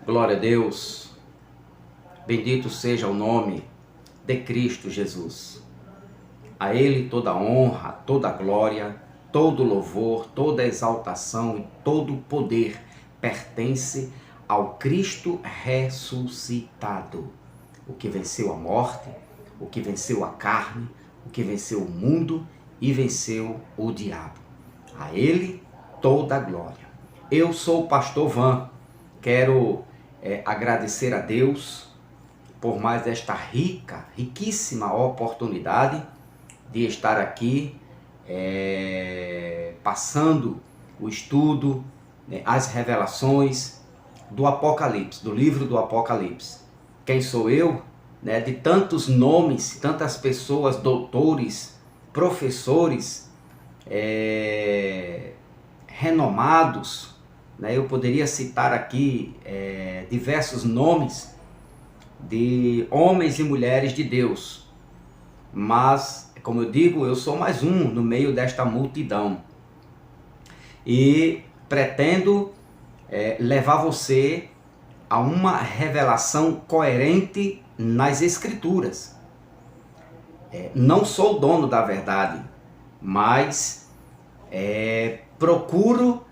Glória a Deus, bendito seja o nome de Cristo Jesus. A Ele toda a honra, toda a glória, todo o louvor, toda a exaltação e todo o poder pertence ao Cristo ressuscitado. O que venceu a morte, o que venceu a carne, o que venceu o mundo e venceu o diabo. A Ele toda a glória. Eu sou o pastor Van, quero agradecer a Deus por mais esta riquíssima oportunidade de estar aqui passando o estudo, as revelações do Apocalipse, do livro do Apocalipse. Quem sou eu? De tantos nomes, tantas pessoas, doutores, professores, renomados, eu poderia citar aqui diversos nomes de homens e mulheres de Deus, mas, como eu digo, eu sou mais um no meio desta multidão e pretendo levar você a uma revelação coerente nas Escrituras. Não sou o dono da verdade, mas procuro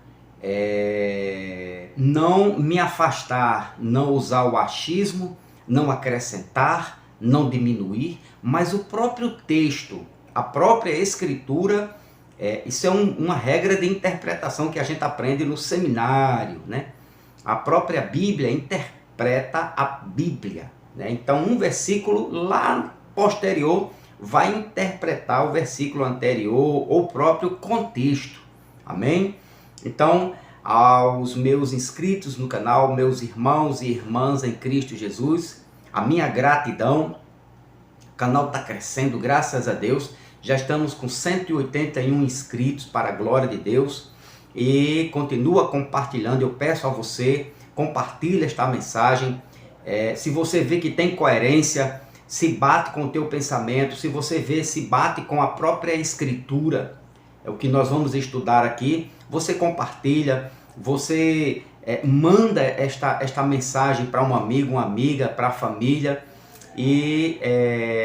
não me afastar, não usar o achismo, não acrescentar, não diminuir, mas o próprio texto, a própria Escritura, isso é uma regra de interpretação que a gente aprende no seminário, A própria Bíblia interpreta a Bíblia, Então um versículo lá posterior vai interpretar o versículo anterior ou o próprio contexto, amém? Então, aos meus inscritos no canal, meus irmãos e irmãs em Cristo Jesus, a minha gratidão. O canal está crescendo, graças a Deus. Já estamos com 181 inscritos, para a glória de Deus. E continua compartilhando. Eu peço a você, compartilhe esta mensagem. Se você vê que tem coerência, se bate com o teu pensamento, se você vê, se bate com a própria Escritura, é o que nós vamos estudar aqui, você compartilha, você manda esta mensagem para um amigo, uma amiga, para a família e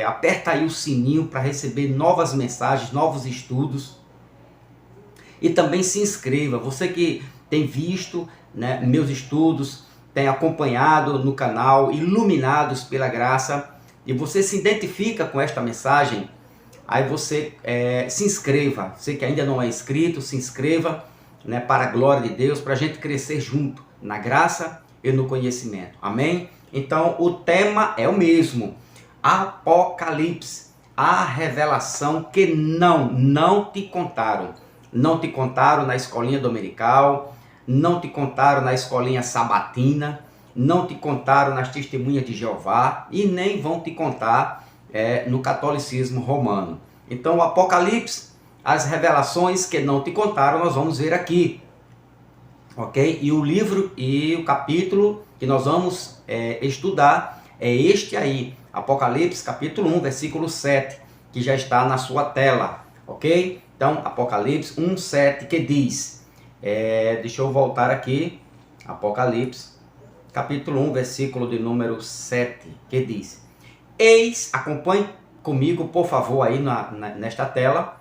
aperta aí o sininho para receber novas mensagens, novos estudos. E também se inscreva, você que tem visto meus estudos, tem acompanhado no canal Iluminados pela Graça e você se identifica com esta mensagem, aí você se inscreva. Você que ainda não é inscrito, se inscreva, para a glória de Deus, para a gente crescer junto, na graça e no conhecimento. Amém? Então, o tema é o mesmo. Apocalipse, a revelação que não te contaram. Não te contaram na escolinha dominical, não te contaram na escolinha sabatina, não te contaram nas testemunhas de Jeová e nem vão te contar no catolicismo romano. Então o Apocalipse, as revelações que não te contaram, nós vamos ver aqui, ok? E o livro e o capítulo que nós vamos estudar é este aí, Apocalipse capítulo 1, versículo 7, que já está na sua tela, ok? Então Apocalipse 1, 7, que diz, deixa eu voltar aqui, Apocalipse capítulo 1, versículo de número 7, que diz: Eis, acompanhe comigo, por favor, aí nesta tela.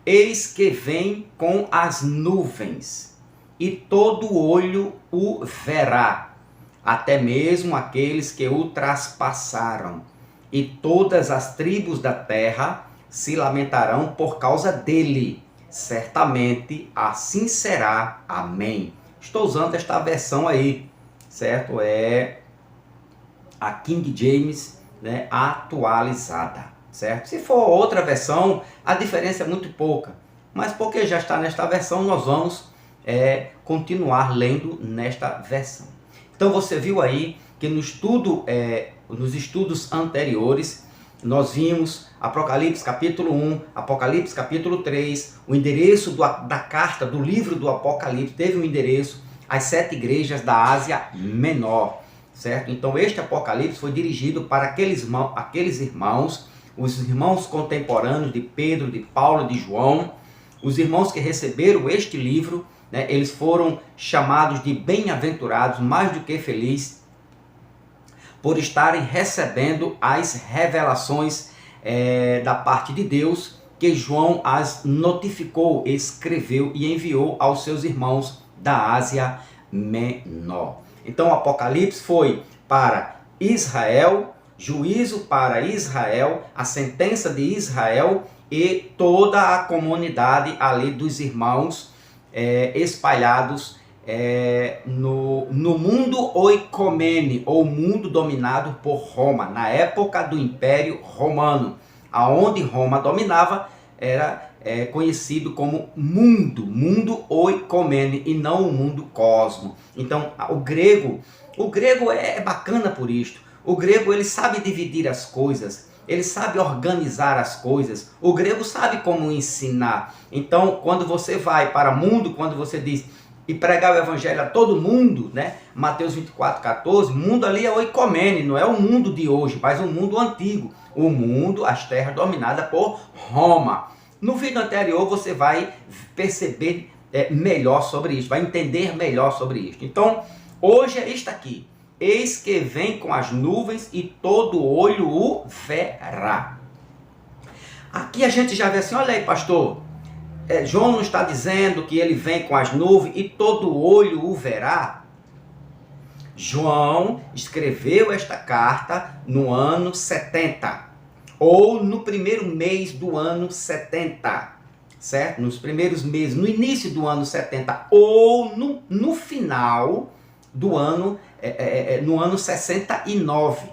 Eis que vem com as nuvens, e todo olho o verá, até mesmo aqueles que o traspassaram, e todas as tribos da terra se lamentarão por causa dele. Certamente assim será. Amém. Estou usando esta versão aí, certo? É a King James, atualizada, certo? Se for outra versão, a diferença é muito pouca, mas porque já está nesta versão, nós vamos continuar lendo nesta versão. Então você viu aí que no estudo, nos estudos anteriores, nós vimos Apocalipse capítulo 1, Apocalipse capítulo 3, o endereço da carta, do livro do Apocalipse, teve um endereço às 7 igrejas da Ásia Menor, certo? Então este Apocalipse foi dirigido para aqueles irmãos, os irmãos contemporâneos de Pedro, de Paulo, de João, os irmãos que receberam este livro, eles foram chamados de bem-aventurados, mais do que felizes, por estarem recebendo as revelações da parte de Deus, que João as notificou, escreveu e enviou aos seus irmãos da Ásia Menor. Então o Apocalipse foi para Israel, juízo para Israel, a sentença de Israel e toda a comunidade ali dos irmãos espalhados no mundo oicomene, ou mundo dominado por Roma, na época do Império Romano. Aonde Roma dominava era conhecido como mundo oicomene, e não o mundo cosmo. Então o grego é bacana por isto. O grego, ele sabe dividir as coisas, ele sabe organizar as coisas, o grego sabe como ensinar. Então, quando você vai para mundo, quando você diz e pregar o evangelho a todo mundo, né? Mateus 24:14, mundo ali é oicomene, não é o mundo de hoje, mas o mundo antigo, o mundo, as terras dominadas por Roma. No vídeo anterior você vai perceber melhor sobre isso, vai entender melhor sobre isso. Então, hoje é isto aqui. Eis que vem com as nuvens e todo olho o verá. Aqui a gente já vê assim, olha aí, pastor, João não está dizendo que ele vem com as nuvens e todo olho o verá? João escreveu esta carta no ano 70, ou no primeiro mês do ano 70, certo? Nos primeiros meses, no início do ano 70, ou no final do ano, no ano 69.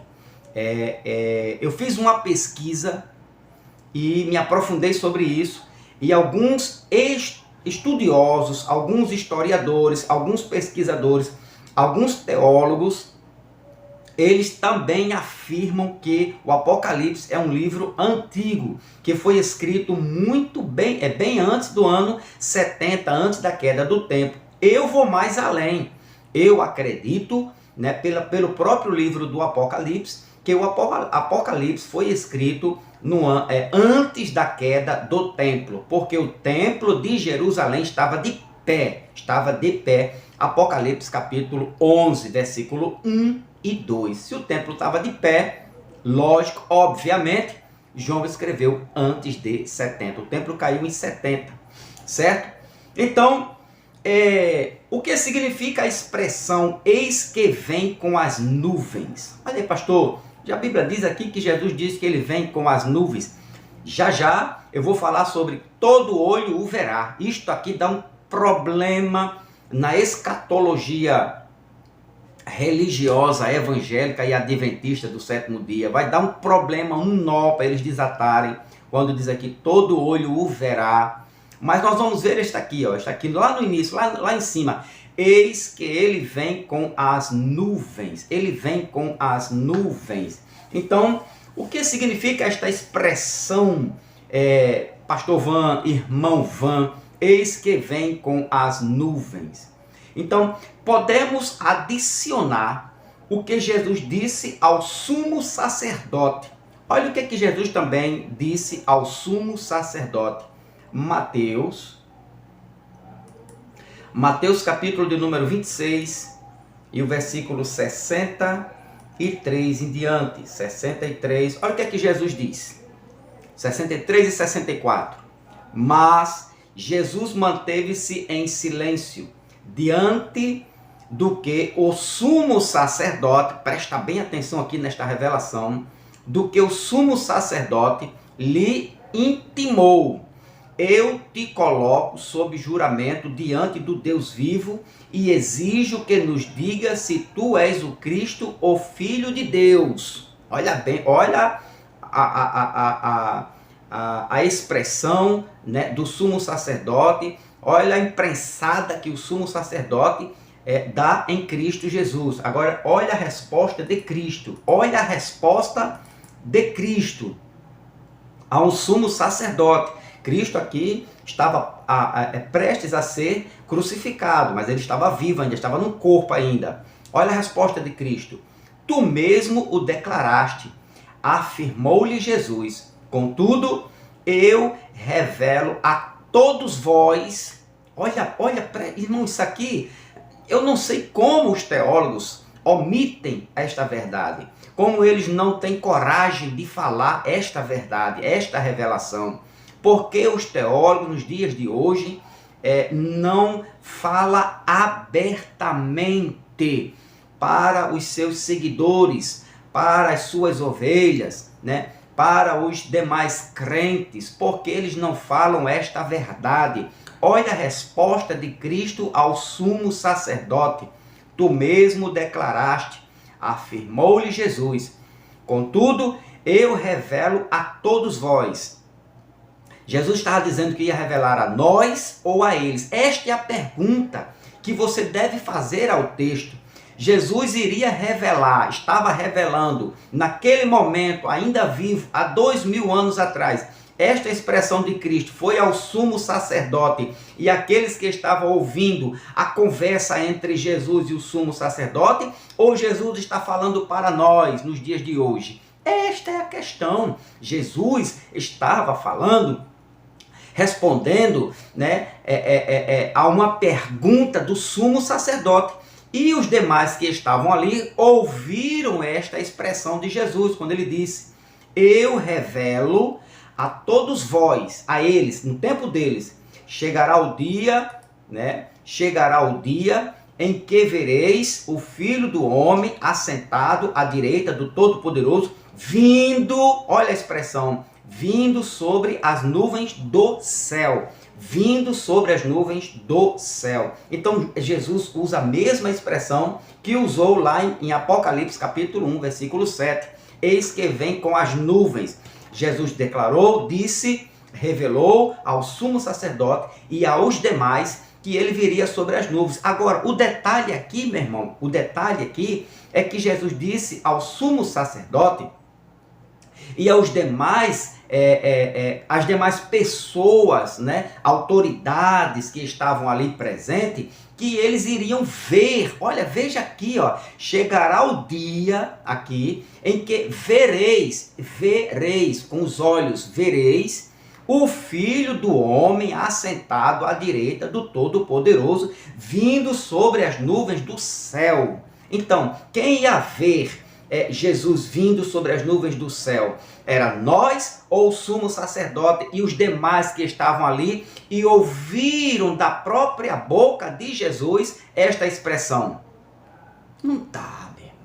Eu fiz uma pesquisa e me aprofundei sobre isso, e alguns estudiosos, alguns historiadores, alguns pesquisadores, alguns teólogos, eles também afirmam que o Apocalipse é um livro antigo, que foi escrito bem antes do ano 70, antes da queda do templo. Eu vou mais além. Eu acredito, né, pelo próprio livro do Apocalipse, que o Apocalipse foi escrito antes da queda do templo, porque o templo de Jerusalém estava de pé. Apocalipse capítulo 11, versículo 1 e 2. Se o templo estava de pé, lógico, obviamente, João escreveu antes de 70. O templo caiu em 70, certo? Então, o que significa a expressão eis que vem com as nuvens? Olha aí, pastor, já a Bíblia diz aqui que Jesus diz que ele vem com as nuvens. Já eu vou falar sobre todo olho o verá. Isto aqui dá um problema na escatologia religiosa, evangélica e adventista do sétimo dia. Vai dar um problema, um nó para eles desatarem, quando diz aqui todo olho o verá. Mas nós vamos ver está aqui lá no início, lá em cima. Eis que ele vem com as nuvens. Ele vem com as nuvens. Então, o que significa esta expressão, pastor Van, irmão Van, eis que vem com as nuvens? Então, podemos adicionar o que Jesus disse ao sumo sacerdote. Olha o que Jesus também disse ao sumo sacerdote. Mateus capítulo de número 26 e o versículo 63 em diante. 63, olha o que Jesus disse. 63 e 64. Mas Jesus manteve-se em silêncio diante do que o sumo sacerdote, presta bem atenção aqui nesta revelação, do que o sumo sacerdote lhe intimou. Eu te coloco sob juramento diante do Deus vivo e exijo que nos diga se tu és o Cristo, o Filho de Deus. Olha bem, olha a expressão, né, do sumo sacerdote. Olha a imprensada que o sumo sacerdote dá em Cristo Jesus. Agora, olha a resposta de Cristo. Olha a resposta de Cristo a um sumo sacerdote. Cristo aqui estava prestes a ser crucificado, mas ele estava vivo ainda, estava no corpo ainda. Olha a resposta de Cristo. Tu mesmo o declaraste, afirmou-lhe Jesus. Contudo, eu revelo a todos vós. Olha, irmão, isso aqui, eu não sei como os teólogos omitem esta verdade, como eles não têm coragem de falar esta verdade, esta revelação. Porque os teólogos nos dias de hoje não falam abertamente para os seus seguidores, para as suas ovelhas, né? Para os demais crentes, porque eles não falam esta verdade. Olha a resposta de Cristo ao sumo sacerdote. Tu mesmo declaraste, afirmou-lhe Jesus. Contudo, eu revelo a todos vós. Jesus estava dizendo que ia revelar a nós ou a eles. Esta é a pergunta que você deve fazer ao texto. Jesus iria revelar, estava revelando, naquele momento, ainda vivo, há 2000 anos atrás. Esta expressão de Cristo foi ao sumo sacerdote e aqueles que estavam ouvindo a conversa entre Jesus e o sumo sacerdote, ou Jesus está falando para nós nos dias de hoje? Esta é a questão. Jesus estava falando, respondendo, né, a uma pergunta do sumo sacerdote. E os demais que estavam ali ouviram esta expressão de Jesus, quando ele disse: eu revelo a todos vós, a eles, no tempo deles, chegará o dia, né? Chegará o dia em que vereis o Filho do Homem assentado à direita do Todo-Poderoso, vindo, olha a expressão, vindo sobre as nuvens do céu. Vindo sobre as nuvens do céu. Então Jesus usa a mesma expressão que usou lá em Apocalipse capítulo 1, versículo 7. Eis que vem com as nuvens. Jesus declarou, disse, revelou ao sumo sacerdote e aos demais que ele viria sobre as nuvens. Agora, o detalhe aqui, meu irmão, o detalhe aqui é que Jesus disse ao sumo sacerdote e aos demais, as demais pessoas, né, autoridades que estavam ali presentes, que eles iriam ver. Olha, veja aqui, ó, chegará o dia aqui em que vereis com os olhos, vereis o Filho do Homem assentado à direita do Todo-Poderoso, vindo sobre as nuvens do céu. Então, quem ia ver Jesus vindo sobre as nuvens do céu? Era nós ou o sumo sacerdote e os demais que estavam ali e ouviram da própria boca de Jesus esta expressão? Não dá, meu irmão.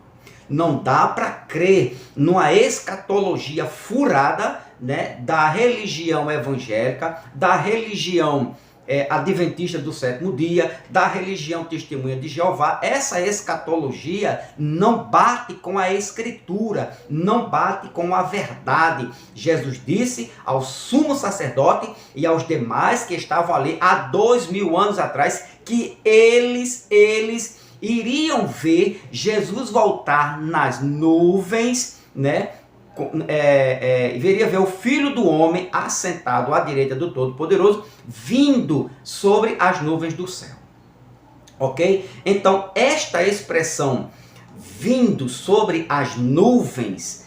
Não dá para crer numa escatologia furada, né, da religião evangélica, da religião adventista do sétimo dia, da religião Testemunha de Jeová. Essa escatologia não bate com a Escritura, não bate com a verdade. Jesus disse ao sumo sacerdote e aos demais que estavam ali há 2000 anos atrás que eles iriam ver Jesus voltar nas nuvens, né? Veria ver o Filho do Homem assentado à direita do Todo-Poderoso, vindo sobre as nuvens do céu. Ok? Então, esta expressão, vindo sobre as nuvens,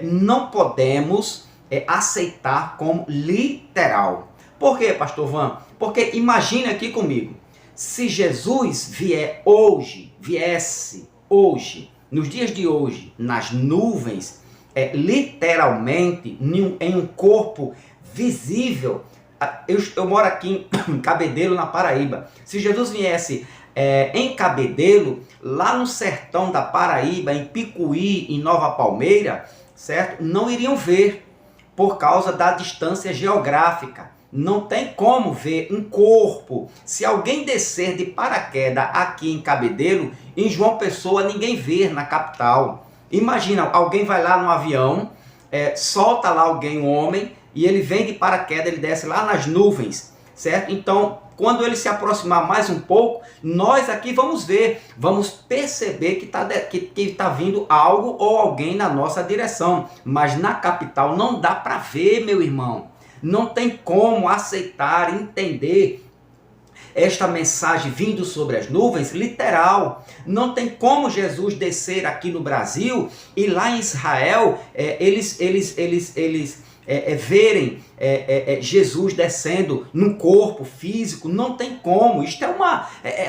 não podemos aceitar como literal. Por quê, pastor Van? Porque imagine aqui comigo, se Jesus viesse hoje, nos dias de hoje, nas nuvens, literalmente, em um corpo visível. Eu moro aqui em Cabedelo, na Paraíba. Se Jesus viesse em Cabedelo, lá no sertão da Paraíba, em Picuí, em Nova Palmeira, certo? Não iriam ver, por causa da distância geográfica. Não tem como ver um corpo. Se alguém descer de paraquedas aqui em Cabedelo, em João Pessoa ninguém vê na capital. Imagina, alguém vai lá no avião, solta lá alguém, um homem, e ele vem de paraquedas, ele desce lá nas nuvens, certo? Então, quando ele se aproximar mais um pouco, nós aqui vamos ver, vamos perceber que tá vindo algo ou alguém na nossa direção. Mas na capital não dá para ver, meu irmão. Não tem como aceitar, entender esta mensagem vindo sobre as nuvens, literal. Não tem como Jesus descer aqui no Brasil e lá em Israel, eles verem Jesus descendo num corpo físico. Não tem como. Isto é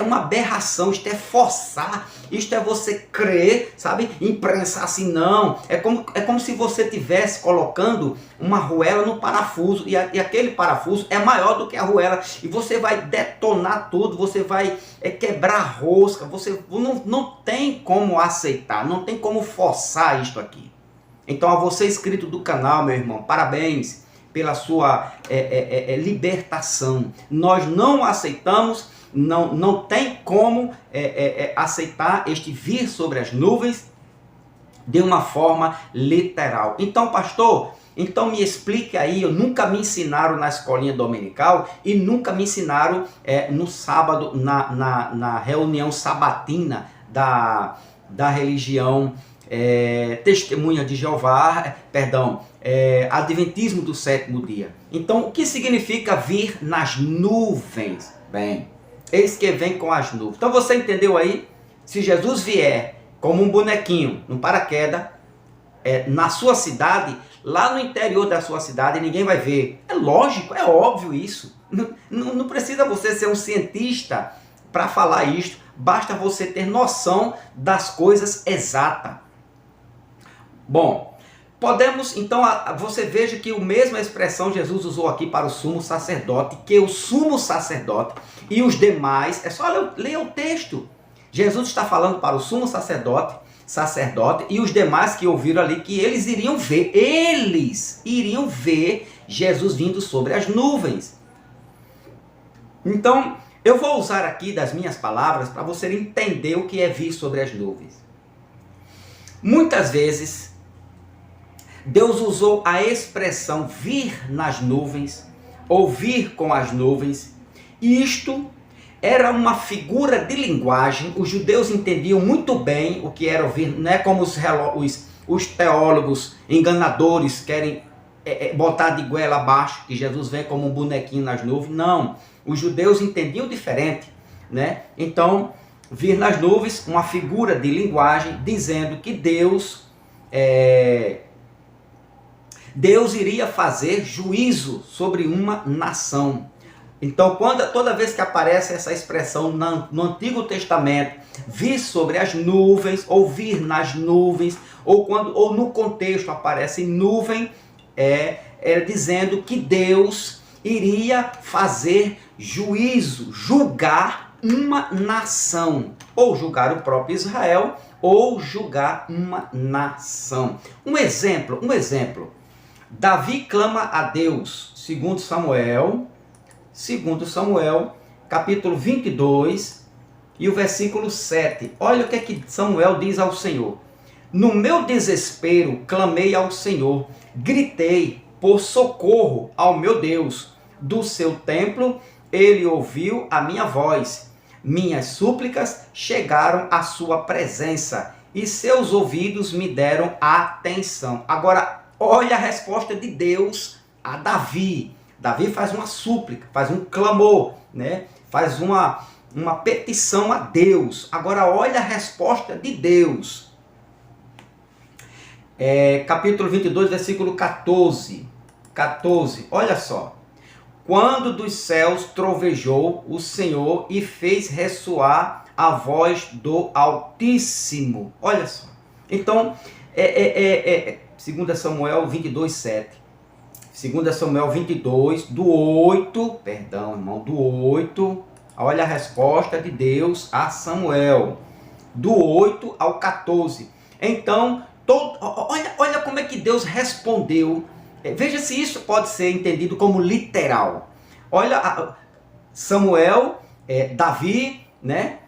uma aberração, isto é forçar, isto é você crer, sabe? Imprensar assim, não. É como se você estivesse colocando uma arruela no parafuso e aquele parafuso é maior do que a arruela e você vai detonar tudo, você vai quebrar a rosca, você não tem como aceitar, não tem como forçar isto aqui. Então, a você inscrito do canal, meu irmão, parabéns pela sua libertação. Nós não aceitamos, não tem como aceitar este vir sobre as nuvens de uma forma literal. Então, pastor, então me explique aí. Nunca me ensinaram na escolinha dominical e nunca me ensinaram no sábado, na reunião sabatina da religião Testemunha de Jeová, Adventismo do sétimo dia. Então, o que significa vir nas nuvens? Bem, eis que vem com as nuvens. Então, você entendeu aí? Se Jesus vier como um bonequinho, um paraquedas, na sua cidade, lá no interior da sua cidade, ninguém vai ver. É lógico, é óbvio isso. Não precisa você ser um cientista para falar isto. Basta você ter noção das coisas exatas. Bom, podemos, então, você veja que a mesma expressão Jesus usou aqui para o sumo sacerdote, que o sumo sacerdote e os demais, é só ler o texto. Jesus está falando para o sumo sacerdote e os demais que ouviram ali, que eles iriam ver Jesus vindo sobre as nuvens. Então, eu vou usar aqui das minhas palavras para você entender o que é vir sobre as nuvens. Muitas vezes, Deus usou a expressão vir nas nuvens, ou vir com as nuvens, e isto era uma figura de linguagem. Os judeus entendiam muito bem o que era vir, não é como os teólogos enganadores querem botar de goela abaixo, que Jesus vem como um bonequinho nas nuvens. Não, os judeus entendiam diferente, né? Então, vir nas nuvens, uma figura de linguagem dizendo que Deus iria fazer juízo sobre uma nação. Então, toda vez que aparece essa expressão no Antigo Testamento, vir sobre as nuvens, ou vir nas nuvens, ou no contexto aparece nuvem, dizendo que Deus iria fazer juízo, julgar uma nação, ou julgar o próprio Israel, ou julgar uma nação. Um exemplo. Davi clama a Deus, segundo Samuel, capítulo 22, e o versículo 7. Olha o que é que Samuel diz ao Senhor. No meu desespero, clamei ao Senhor, gritei por socorro ao meu Deus. Do seu templo, ele ouviu a minha voz. Minhas súplicas chegaram à sua presença, e seus ouvidos me deram atenção. Agora, olha a resposta de Deus a Davi. Davi faz uma súplica, faz um clamor, né? Faz uma petição a Deus. Agora olha a resposta de Deus. Capítulo 22, versículo 14. Olha só. Quando dos céus trovejou o Senhor e fez ressoar a voz do Altíssimo. Olha só. Então, 2 Samuel 22, 7. 2 Samuel 22, do 8, olha a resposta de Deus a Samuel, do 8 ao 14. Então, olha como é que Deus respondeu. Veja se isso pode ser entendido como literal. Olha, Samuel, Davi, né?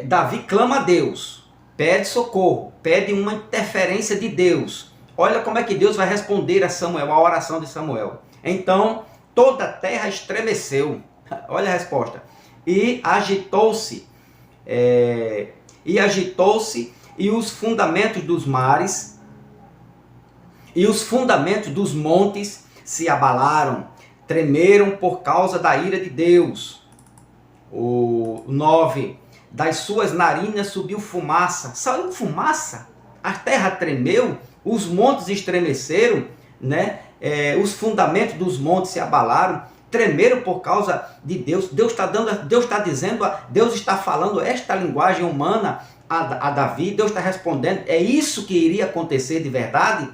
Davi clama a Deus, pede socorro, pede uma interferência de Deus. Olha como é que Deus vai responder a Samuel, a oração de Samuel. Então, toda a terra estremeceu. Olha a resposta. E agitou-se, e os fundamentos dos mares, e os fundamentos dos montes se abalaram, tremeram por causa da ira de Deus. O 9. Das suas narinas subiu fumaça. Saiu fumaça? A terra tremeu? Os montes estremeceram, né? os fundamentos dos montes se abalaram, tremeram por causa de Deus. Deus está dizendo, Deus está falando esta linguagem humana a Davi. Deus está respondendo, é isso que iria acontecer de verdade?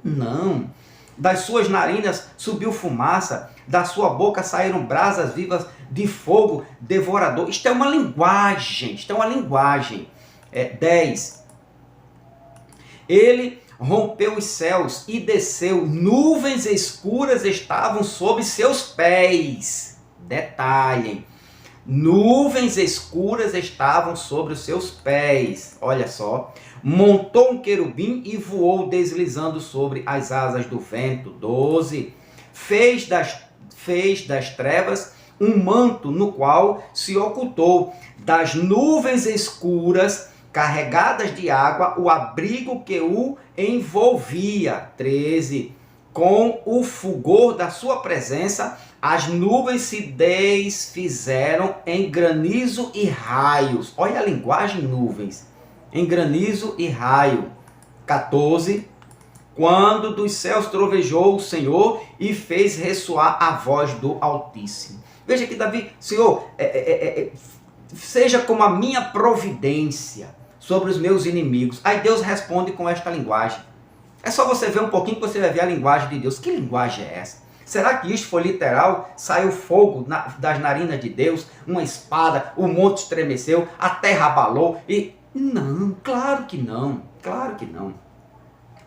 Não. Das suas narinas subiu fumaça, da sua boca saíram brasas vivas de fogo devorador. Isto é uma linguagem, 10. Ele rompeu os céus e desceu, nuvens escuras estavam sob seus pés. Detalhem, nuvens escuras estavam sobre os seus pés. Olha só. Montou um querubim e voou deslizando sobre as asas do vento. 12. Fez das trevas um manto no qual se ocultou. Das nuvens escuras carregadas de água, o abrigo que o envolvia. 13. Com o fulgor da sua presença, as nuvens se desfizeram em granizo e raios. Olha a linguagem, nuvens. Em granizo e raio. 14. Quando dos céus trovejou o Senhor e fez ressoar a voz do Altíssimo. Veja aqui, Davi, Senhor, seja como a minha providência sobre os meus inimigos. Aí Deus responde com esta linguagem. É só você ver um pouquinho que você vai ver a linguagem de Deus. Que linguagem é essa? Será que isto foi literal? Saiu fogo das narinas de Deus, uma espada, o monte estremeceu, a terra abalou e... Não, claro que não, claro que não.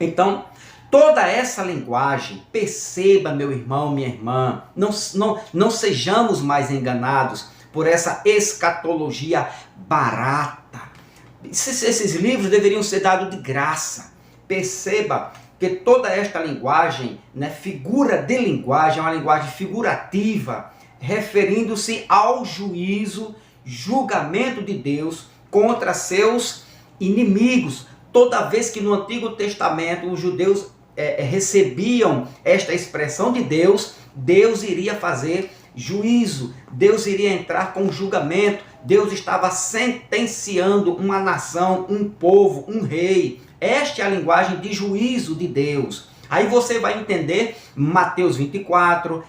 Então, toda essa linguagem, perceba, meu irmão, minha irmã, não sejamos mais enganados por essa escatologia barata. Esses livros deveriam ser dados de graça. Perceba que toda esta linguagem, né, figura de linguagem, é uma linguagem figurativa, referindo-se ao juízo, julgamento de Deus contra seus inimigos. Toda vez que no Antigo Testamento os judeus recebiam esta expressão de Deus, Deus iria fazer juízo, Deus iria entrar com julgamento, Deus estava sentenciando uma nação, um povo, um rei. Esta é a linguagem de juízo de Deus. Aí você vai entender Mateus 24,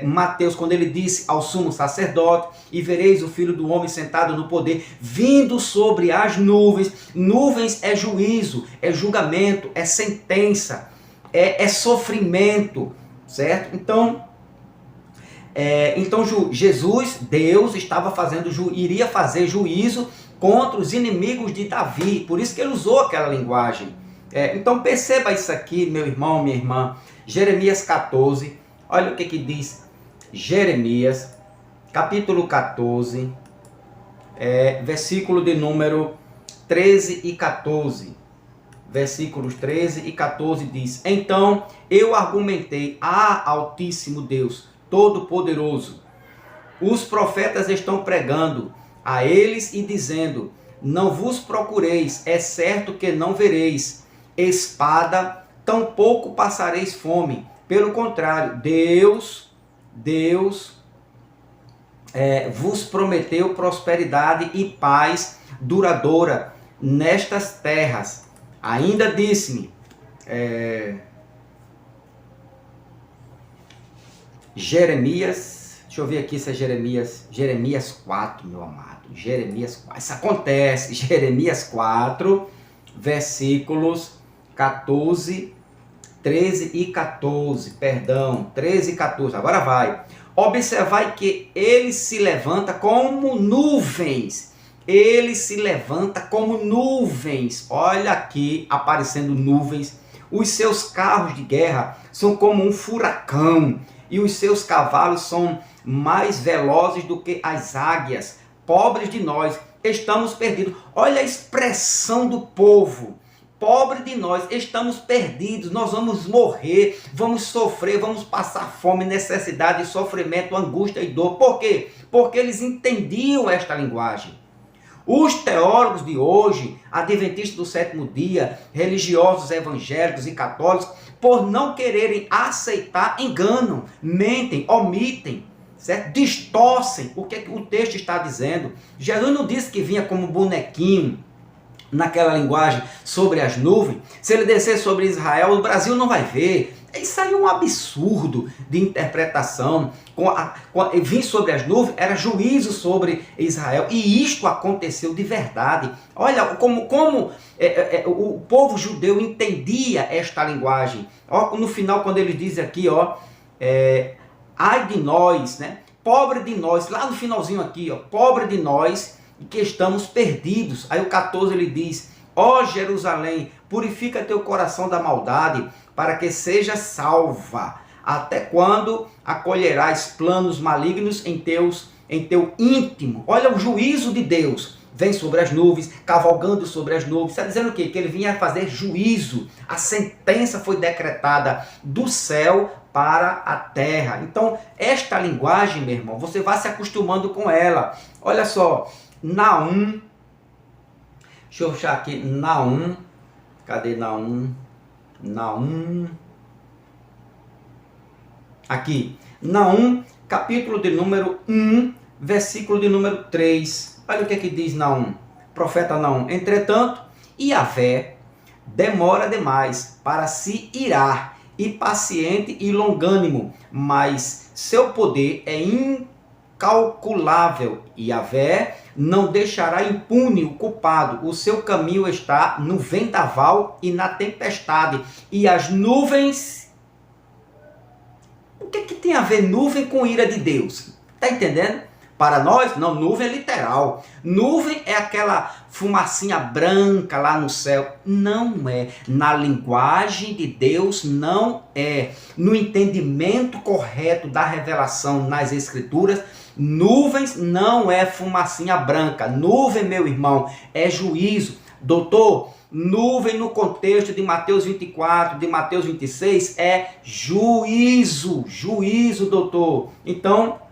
Mateus quando ele disse ao sumo sacerdote, e vereis o Filho do Homem sentado no poder, vindo sobre as nuvens. Nuvens é juízo, é julgamento, é sentença, é sofrimento, certo? Então Jesus, Deus, iria fazer juízo contra os inimigos de Davi. Por isso que ele usou aquela linguagem. Então perceba isso aqui, meu irmão, minha irmã. Jeremias 14, olha o que diz Jeremias, capítulo 14, versículo de número 13 e 14. Versículos 13 e 14 diz: Então eu argumentei a Altíssimo Deus, Todo-Poderoso. Os profetas estão pregando a eles e dizendo: Não vos procureis, é certo que não vereis espada, tampouco passareis fome. Pelo contrário, Deus vos prometeu prosperidade e paz duradoura nestas terras. Ainda disse-me, Jeremias, deixa eu ver aqui se é Jeremias 4, meu amado, Jeremias 4, isso acontece, Jeremias 4, versículos 13 e 14, 13 e 14, agora vai. Observai que ele se levanta como nuvens, olha aqui aparecendo nuvens, os seus carros de guerra são como um furacão, e os seus cavalos são mais velozes do que as águias. Pobres de nós, estamos perdidos. Olha a expressão do povo. Pobre de nós, estamos perdidos, nós vamos morrer, vamos sofrer, vamos passar fome, necessidade, sofrimento, angústia e dor. Por quê? Porque eles entendiam esta linguagem. Os teólogos de hoje, adventistas do sétimo dia, religiosos evangélicos e católicos, por não quererem aceitar, enganam, mentem, omitem, certo? Distorcem o que o texto está dizendo. Jesus não disse que vinha como bonequinho, naquela linguagem sobre as nuvens, se ele descer sobre Israel, o Brasil não vai ver. Isso aí é um absurdo de interpretação. Vir sobre as nuvens era juízo sobre Israel. E isto aconteceu de verdade. Olha como o povo judeu entendia esta linguagem. Ó, no final, quando ele diz aqui, ó, ai de nós, né? Pobre de nós. Lá no finalzinho aqui, ó, pobre de nós que estamos perdidos. Aí o 14 ele diz: ó Jerusalém, purifica teu coração da maldade, para que seja salva. Até quando acolherás planos malignos em teu íntimo? Olha o juízo de Deus. Vem sobre as nuvens, cavalgando sobre as nuvens. Está dizendo o quê? Que ele vinha fazer juízo. A sentença foi decretada do céu para a terra. Então, esta linguagem, meu irmão, você vai se acostumando com ela. Olha só, Naum. Deixa eu achar aqui, Naum. Cadê Naum? Naum. Aqui, Naum, capítulo de número 1, versículo de número 3. Olha o que é que diz Naum, profeta Naum. Entretanto, Yahvé demora demais para se irar, e paciente e longânimo, mas seu poder é incalculável. Yahvé não deixará impune o culpado. O seu caminho está no vendaval e na tempestade. E as nuvens... O que tem a ver nuvem com ira de Deus? Está entendendo? Para nós, não, nuvem é literal. Nuvem é aquela fumacinha branca lá no céu. Não é. Na linguagem de Deus, não é. No entendimento correto da revelação nas Escrituras, nuvens não é fumacinha branca. Nuvem, meu irmão, é juízo. Doutor, nuvem no contexto de Mateus 24, de Mateus 26, é juízo. Juízo, doutor. Então,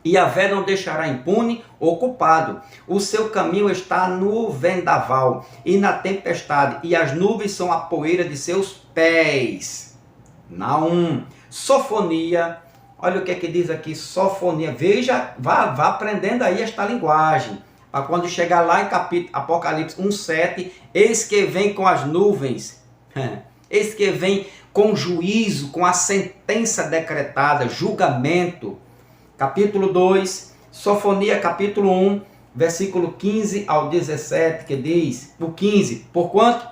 Yahvé não deixará impune o culpado. O seu caminho está no vendaval e na tempestade, e as nuvens são a poeira de seus pés. Naum. Sofonia. Olha o que é que diz aqui, sofonia. Veja, vá aprendendo aí esta linguagem. Para quando chegar lá em Apocalipse 1:7, eis que vem com as nuvens. Eis que vem com juízo, com a sentença decretada, julgamento. Capítulo 2, Sofonia, capítulo 1, versículo 15 ao 17, que diz, o 15, porquanto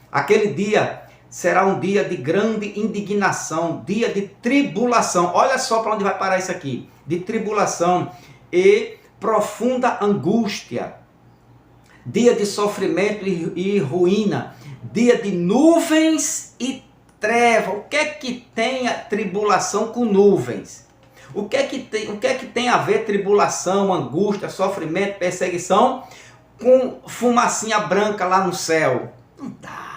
aquele dia será um dia de grande indignação, dia de tribulação. Olha só para onde vai parar isso aqui. De tribulação e profunda angústia, dia de sofrimento e ruína, dia de nuvens e treva. O que é que tem a tribulação com nuvens? O que é que tem a ver tribulação, angústia, sofrimento, perseguição com fumacinha branca lá no céu? Não dá.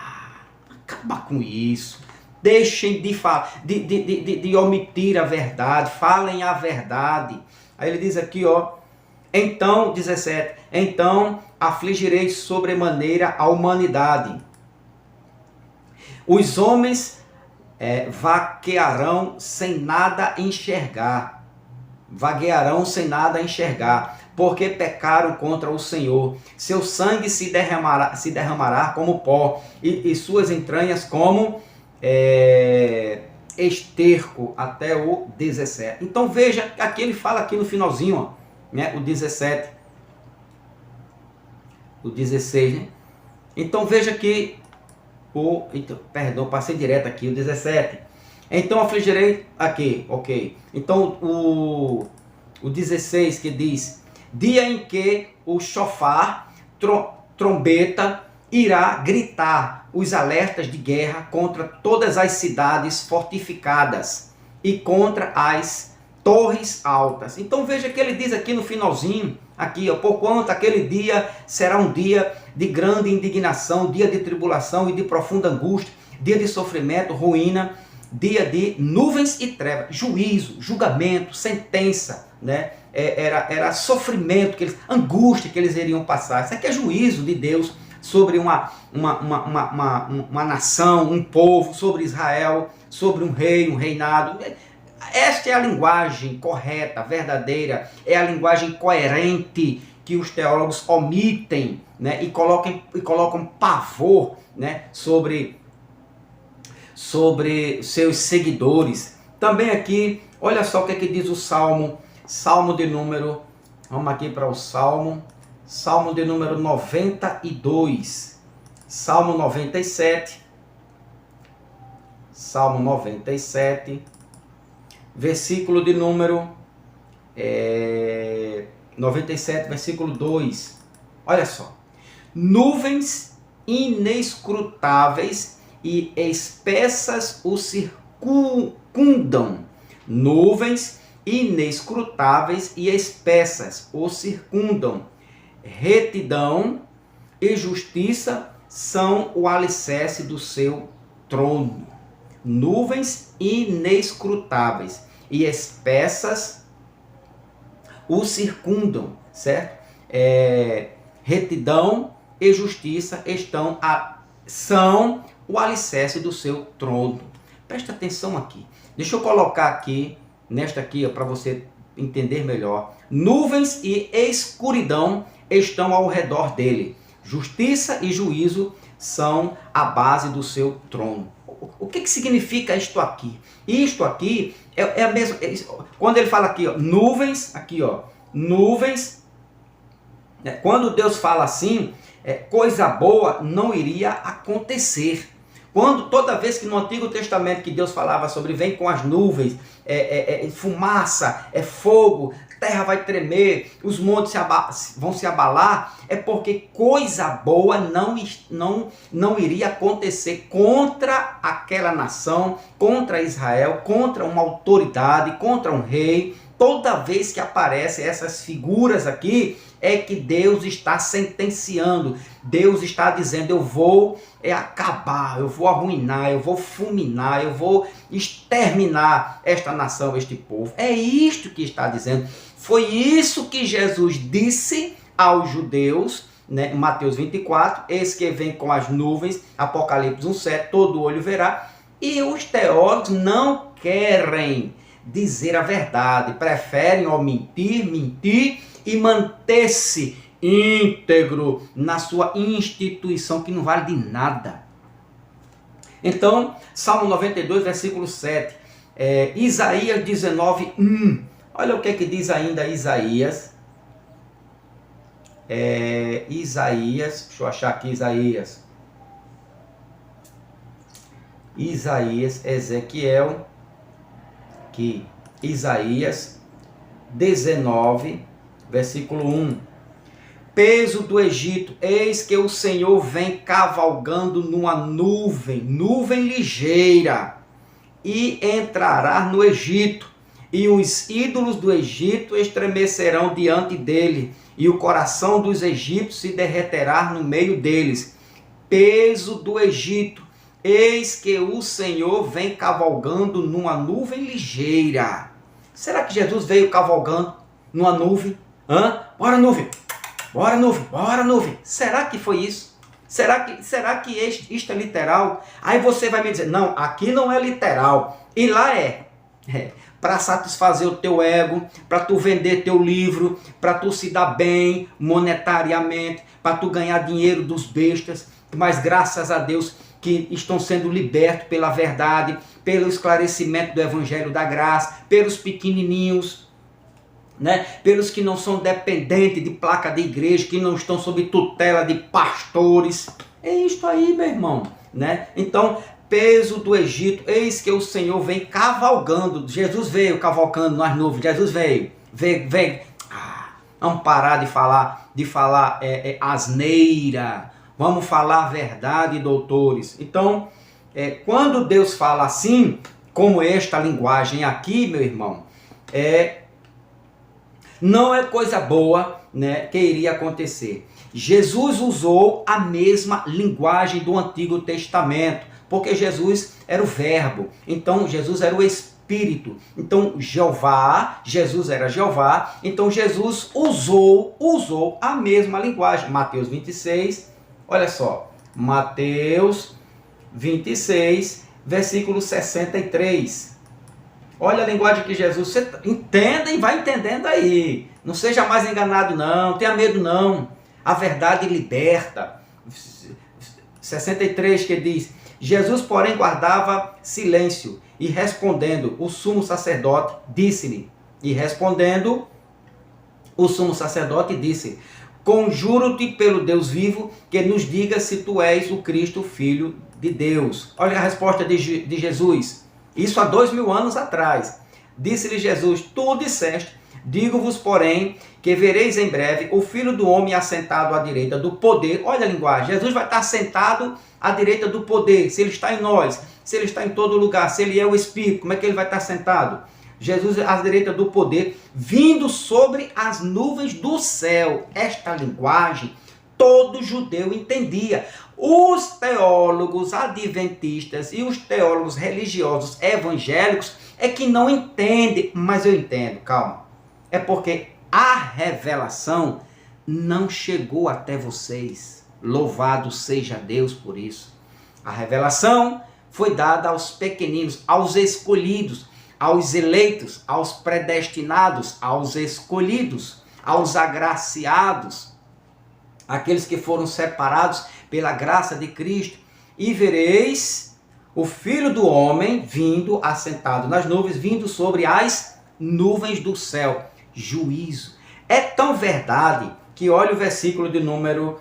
Acaba com isso. Deixem de omitir a verdade. Falem a verdade. Aí ele diz aqui, ó. Então, 17. Então afligirei sobremaneira a humanidade. Os homens vaguearão sem nada enxergar. Vaguearão sem nada enxergar, porque pecaram contra o Senhor. Seu sangue se derramará como pó, e suas entranhas como esterco, até o 17. Então veja, aqui ele fala aqui no finalzinho, ó, né, o 17, o 16, né? Então veja que passei direto aqui, o 17. Então afligirei aqui, ok. Então o 16 que diz, dia em que o chofar, trombeta, irá gritar os alertas de guerra contra todas as cidades fortificadas e contra as torres altas. Então veja que ele diz aqui no finalzinho, aqui, ó, porquanto aquele dia será um dia de grande indignação, dia de tribulação e de profunda angústia, dia de sofrimento, ruína, dia de nuvens e trevas, juízo, julgamento, sentença, né? Era sofrimento, angústia que eles iriam passar. Isso aqui é juízo de Deus sobre uma nação, um povo, sobre Israel, sobre um rei, um reinado. Esta é a linguagem correta, verdadeira, é a linguagem coerente que os teólogos omitem, né, e colocam pavor, né, sobre seus seguidores. Também aqui, olha só o que, diz o Salmo de número, vamos aqui para o Salmo de número 92, Salmo 97, versículo de número 97, versículo 2. Olha só. Nuvens inescrutáveis e espessas o circundam. Nuvens inescrutáveis e espessas o circundam. Retidão e justiça são o alicerce do seu trono. Nuvens inescrutáveis e espessas o circundam, certo? Retidão e justiça são o alicerce do seu trono. Presta atenção aqui. Deixa eu colocar aqui, nesta aqui, para você entender melhor. Nuvens e escuridão estão ao redor dele. Justiça e juízo são a base do seu trono. O que significa isto aqui? Isto aqui é a mesma. Quando ele fala aqui, ó, nuvens, nuvens. Quando Deus fala assim, coisa boa não iria acontecer. Toda vez que no Antigo Testamento que Deus falava sobre vem com as nuvens, fumaça, fogo, terra vai tremer, os montes vão se abalar, é porque coisa boa não iria acontecer contra aquela nação, contra Israel, contra uma autoridade, contra um rei. Toda vez que aparecem essas figuras aqui, é que Deus está sentenciando. Deus está dizendo, eu vou acabar, eu vou arruinar, eu vou fulminar, eu vou exterminar esta nação, este povo. É isto que está dizendo. Foi isso que Jesus disse aos judeus, né? Mateus 24, eis que vem com as nuvens, Apocalipse 1,7, todo olho verá. E os teólogos não querem dizer a verdade, preferem mentir e manter-se íntegro na sua instituição que não vale de nada. Então, Salmo 92, versículo 7, Isaías 19, 1. Olha o que diz ainda Isaías. Deixa eu achar aqui Ezequiel, Isaías 19, versículo 1. Peso do Egito, eis que o Senhor vem cavalgando numa nuvem ligeira, e entrará no Egito, e os ídolos do Egito estremecerão diante dele, e o coração dos egípcios se derreterá no meio deles. Peso do Egito, eis que o Senhor vem cavalgando numa nuvem ligeira. Será que Jesus veio cavalgando numa nuvem? Bora nuvem! Bora nuvem! Bora nuvem! Será que foi isso? Será que isto é literal? Aí você vai me dizer, não, aqui não é literal. E lá para satisfazer o teu ego, para tu vender teu livro, para tu se dar bem monetariamente, para tu ganhar dinheiro dos bestas. Mas graças a Deus que estão sendo libertos pela verdade, pelo esclarecimento do Evangelho da Graça, pelos pequenininhos, né? Pelos que não são dependentes de placa de igreja, que não estão sob tutela de pastores. É isto aí, meu irmão, né? Então, peso do Egito, eis que o Senhor vem cavalgando. Jesus veio cavalcando nas nuvens. Jesus veio. Vamos parar de falar asneira. Vamos falar a verdade, doutores. Então, quando Deus fala assim, como esta linguagem aqui, meu irmão, não é coisa boa, né, que iria acontecer. Jesus usou a mesma linguagem do Antigo Testamento, porque Jesus era o Verbo, então Jesus era o Espírito. Então Jesus era Jeová, então Jesus usou a mesma linguagem. Mateus 26, olha só, Mateus 26, versículo 63. Olha a linguagem que Jesus... Você entenda e vai entendendo aí. Não seja mais enganado não, tenha medo não. A verdade liberta. 63 que diz: Jesus, porém, guardava silêncio, e respondendo, o sumo sacerdote disse-lhe, conjuro-te pelo Deus vivo, que nos diga se tu és o Cristo, Filho de Deus. Olha a resposta de Jesus, isso há 2000 anos atrás. Disse-lhe Jesus: tu disseste, digo-vos, porém, que vereis em breve o Filho do Homem assentado à direita do poder. Olha a linguagem, Jesus vai estar sentado à direita do poder. Se ele está em nós, se ele está em todo lugar, se ele é o Espírito, como é que ele vai estar sentado? Jesus à direita do poder, vindo sobre as nuvens do céu. Esta linguagem todo judeu entendia. Os teólogos adventistas e os teólogos religiosos evangélicos é que não entendem, mas eu entendo, calma. É porque a revelação não chegou até vocês. Louvado seja Deus por isso. A revelação foi dada aos pequeninos, aos escolhidos, aos eleitos, aos predestinados, aos escolhidos, aos agraciados, aqueles que foram separados pela graça de Cristo. E vereis o Filho do Homem vindo, assentado nas nuvens, vindo sobre as nuvens do céu. Juízo. É tão verdade que olha o versículo de número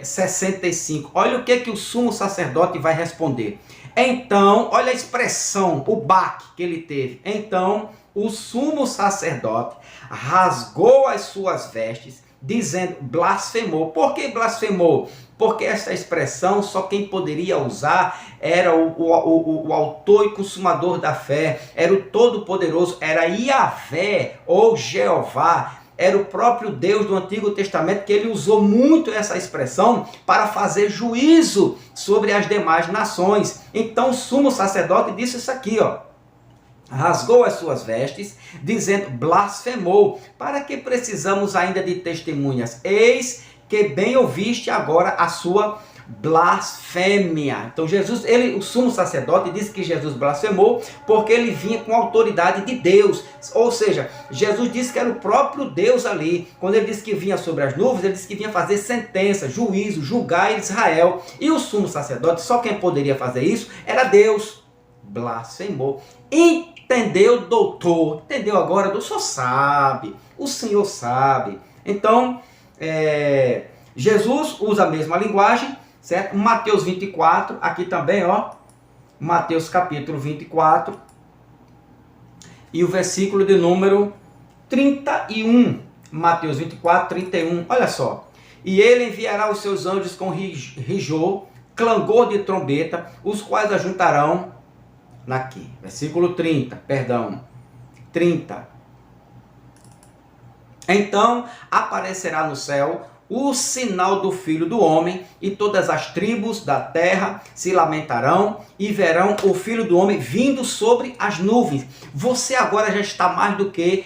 65. Olha o que o sumo sacerdote vai responder. Então, olha a expressão, o baque que ele teve. Então, o sumo sacerdote rasgou as suas vestes, dizendo, blasfemou. Por que blasfemou? Porque essa expressão só quem poderia usar era o autor e consumador da fé, era o Todo-Poderoso, era Yahvé ou Jeová. Era o próprio Deus do Antigo Testamento, que ele usou muito essa expressão para fazer juízo sobre as demais nações. Então o sumo sacerdote disse isso aqui, ó. Rasgou as suas vestes, dizendo, blasfemou. Para que precisamos ainda de testemunhas? Eis que bem ouviste agora a sua blasfêmia. Então Jesus, o sumo sacerdote disse que Jesus blasfemou porque ele vinha com a autoridade de Deus. Ou seja, Jesus disse que era o próprio Deus ali. Quando ele disse que vinha sobre as nuvens, ele disse que vinha fazer sentença, juízo, julgar Israel. E o sumo sacerdote, só quem poderia fazer isso era Deus. Blasfemou. Entendeu, doutor? Entendeu agora? O senhor sabe. O senhor sabe. Então, Jesus usa a mesma linguagem, certo? Mateus 24, aqui também, ó. Mateus capítulo 24. E o versículo de número 31. Mateus 24, 31. Olha só. E ele enviará os seus anjos com rigor, clangor de trombeta, os quais ajuntarão... Aqui, versículo 30, perdão, 30. Então aparecerá no céu o sinal do Filho do Homem, e todas as tribos da terra se lamentarão e verão o Filho do Homem vindo sobre as nuvens. Você agora já está mais do que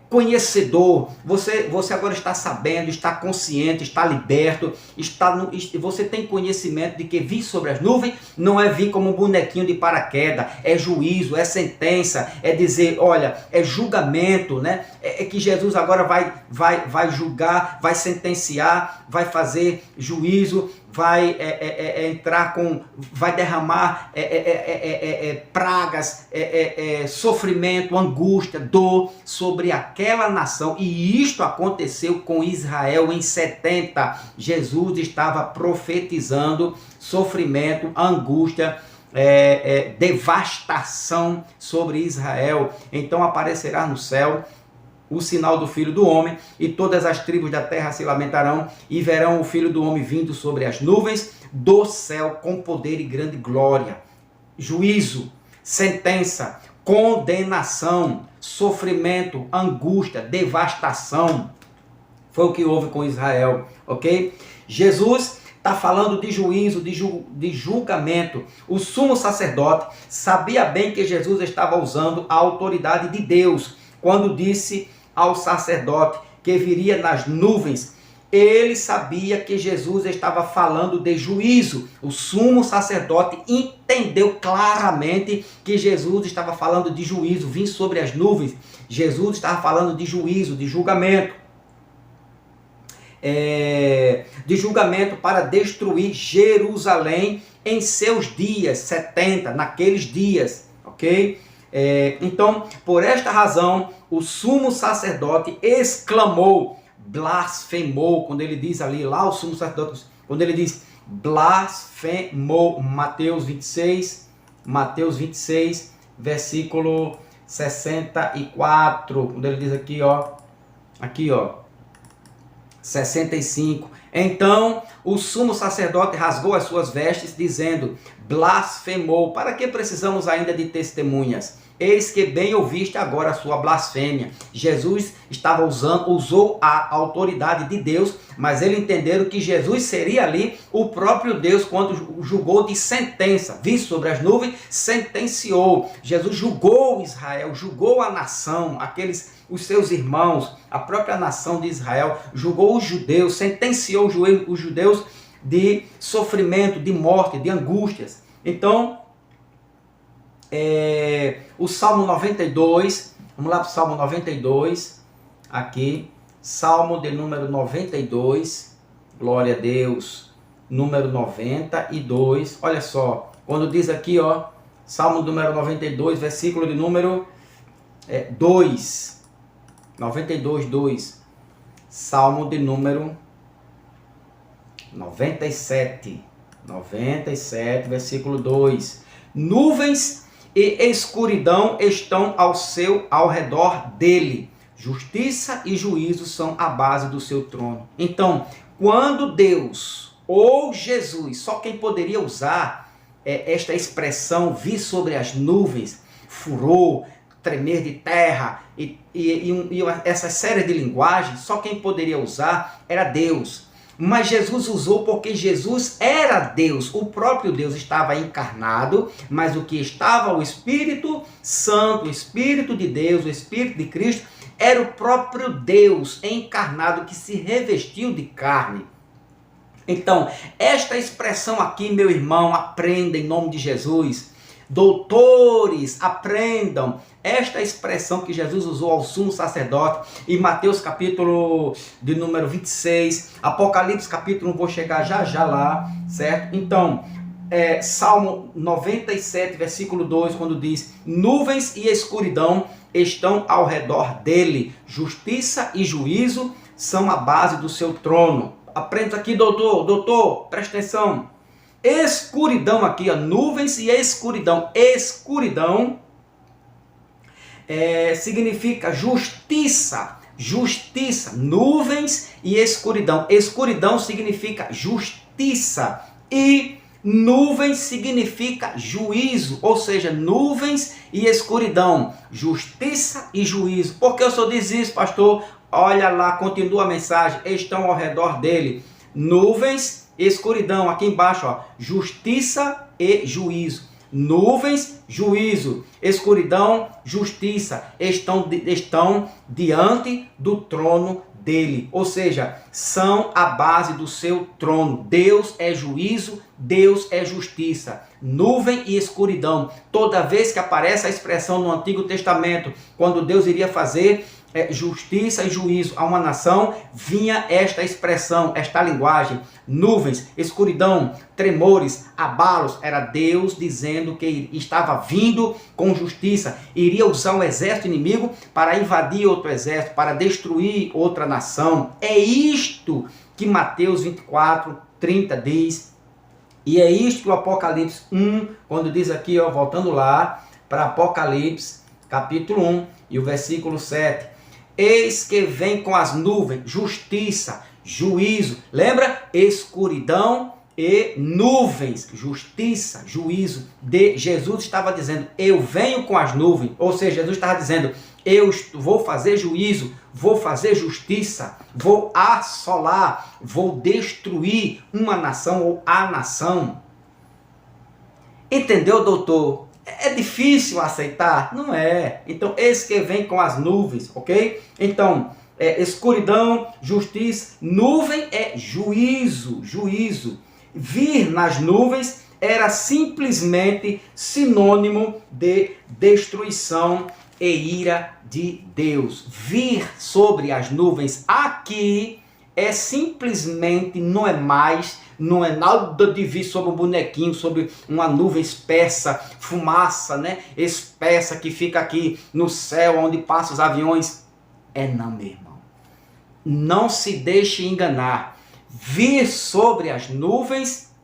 conhecedor. Você agora está sabendo, está consciente, está liberto, você tem conhecimento de que vir sobre as nuvens não é vir como um bonequinho de paraquedas, é juízo, é sentença, é dizer, olha, é julgamento, né? É que Jesus agora vai julgar, vai sentenciar, vai fazer juízo, vai vai derramar pragas, sofrimento, angústia, dor sobre aquela nação. E isto aconteceu com Israel em 70. Jesus estava profetizando sofrimento, angústia, devastação sobre Israel. Então aparecerá no céu o sinal do Filho do Homem, e todas as tribos da terra se lamentarão e verão o Filho do Homem vindo sobre as nuvens do céu com poder e grande glória. Juízo, sentença, condenação, sofrimento, angústia, devastação. Foi o que houve com Israel, ok? Jesus está falando de juízo, de julgamento. O sumo sacerdote sabia bem que Jesus estava usando a autoridade de Deus quando disse ao sacerdote que viria nas nuvens. ele sabia que Jesus estava falando de juízo. O sumo sacerdote entendeu claramente que Jesus estava falando de juízo, vim sobre as nuvens. Jesus estava falando de juízo, de julgamento. De julgamento para destruir Jerusalém em seus dias, 70, naqueles dias, ok? Então, por esta razão, o sumo sacerdote exclamou, blasfemou, quando ele diz ali, lá o sumo sacerdote, quando ele diz blasfemou, Mateus 26, versículo 64, quando ele diz aqui, ó, 65. Então o sumo sacerdote rasgou as suas vestes, dizendo, blasfemou. Para que precisamos ainda de testemunhas? Eis que bem ouviste agora a sua blasfêmia. Jesus usou a autoridade de Deus, mas eles entenderam que Jesus seria ali o próprio Deus quando julgou de sentença. Vi sobre as nuvens, sentenciou. Jesus julgou Israel, julgou a nação, os seus irmãos, a própria nação de Israel, julgou os judeus, sentenciou os judeus de sofrimento, de morte, de angústias. Então, o Salmo 92, vamos lá para o Salmo 92, aqui, Salmo de número 92, glória a Deus, número 92, olha só, quando diz aqui, ó, Salmo número 92, versículo de número 2, 92, 2, Salmo de número 97, versículo 2, nuvens e escuridão estão ao redor dele, justiça e juízo são a base do seu trono. Então, quando Deus ou Jesus, só quem poderia usar esta expressão, vir sobre as nuvens, furor, tremer de terra e essa série de linguagens, só quem poderia usar era Deus. Mas Jesus usou porque Jesus era Deus, o próprio Deus estava encarnado, mas o que estava, o Espírito Santo, o Espírito de Deus, o Espírito de Cristo, era o próprio Deus encarnado que se revestiu de carne. Então, esta expressão aqui, meu irmão, aprenda em nome de Jesus. Doutores, aprendam esta expressão que Jesus usou ao sumo sacerdote em Mateus capítulo de número 26, Apocalipse capítulo 1, vou chegar já lá, certo? Então, Salmo 97, versículo 2, quando diz, nuvens e escuridão estão ao redor dele, justiça e juízo são a base do seu trono. Aprenda aqui, doutor, presta atenção. Escuridão aqui, ó, nuvens e escuridão. Escuridão significa justiça. Nuvens e escuridão. Escuridão significa justiça. E nuvens significa juízo. Ou seja, nuvens e escuridão. Justiça e juízo. Por que o senhor diz isso, pastor? Olha lá, continua a mensagem. Estão ao redor dele. Nuvens, escuridão, aqui embaixo, ó, justiça e juízo. Nuvens, juízo, escuridão, justiça, estão diante do trono dele. Ou seja, são a base do seu trono. Deus é juízo, Deus é justiça. Nuvem e escuridão. Toda vez que aparece a expressão no Antigo Testamento, quando Deus iria fazer justiça e juízo a uma nação, vinha esta expressão, esta linguagem, nuvens, escuridão, tremores, abalos, era Deus dizendo que estava vindo com justiça, iria usar um exército inimigo para invadir outro exército, para destruir outra nação. É isto que Mateus 24, 30 diz, e é isto que o Apocalipse 1, quando diz aqui, ó, voltando lá, para Apocalipse, capítulo 1, e o versículo 7, eis que vem com as nuvens, justiça, juízo. Lembra? Escuridão e nuvens, justiça, juízo. Jesus estava dizendo, eu venho com as nuvens. Ou seja, Jesus estava dizendo, eu vou fazer juízo, vou fazer justiça, vou assolar, vou destruir uma nação ou a nação. Entendeu, doutor? É difícil aceitar? Não é. Então, esse que vem com as nuvens, ok? Então, escuridão, justiça. Nuvem é juízo, juízo. Vir nas nuvens era simplesmente sinônimo de destruição e ira de Deus. Vir sobre as nuvens aqui é simplesmente, não é nada de vir sobre um bonequinho, sobre uma nuvem espessa, fumaça, né? Espessa que fica aqui no céu, onde passam os aviões. Não, meu irmão. Não se deixe enganar. Vir sobre as nuvens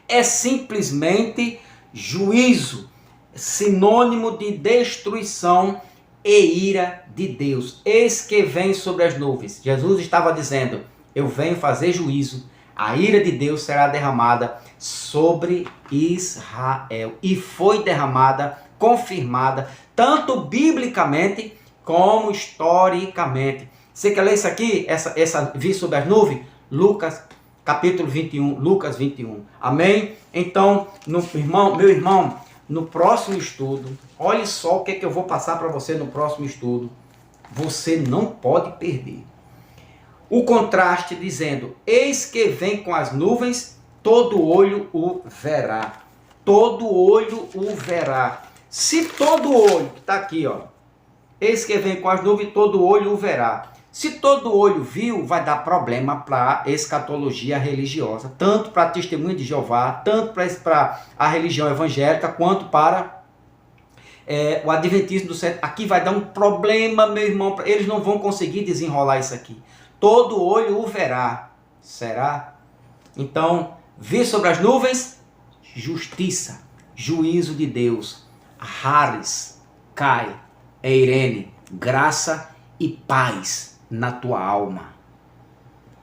é simplesmente juízo, sinônimo de destruição e ira de Deus. Eis que vem sobre as nuvens. Jesus estava dizendo: eu venho fazer juízo, a ira de Deus será derramada sobre Israel. E foi derramada, confirmada, tanto biblicamente como historicamente. Você quer ler isso aqui? Essa vir sobre as nuvens? Lucas capítulo 21, Lucas 21. Amém? Então, meu irmão, no próximo estudo, olhe só o que eu vou passar para você no próximo estudo. Você não pode perder. O contraste dizendo: eis que vem com as nuvens, todo olho o verá. Todo olho o verá. Se todo olho, que está aqui, ó, eis que vem com as nuvens, todo olho o verá. Se todo olho viu, vai dar problema para a escatologia religiosa, tanto para a testemunha de Jeová, tanto para a religião evangélica, quanto para o adventismo do sétimo. Aqui vai dar um problema, meu irmão, eles não vão conseguir desenrolar isso aqui. Todo olho o verá. Será? Então, vir sobre as nuvens, justiça, juízo de Deus. Haris, Kai, Eirene, graça e paz na tua alma.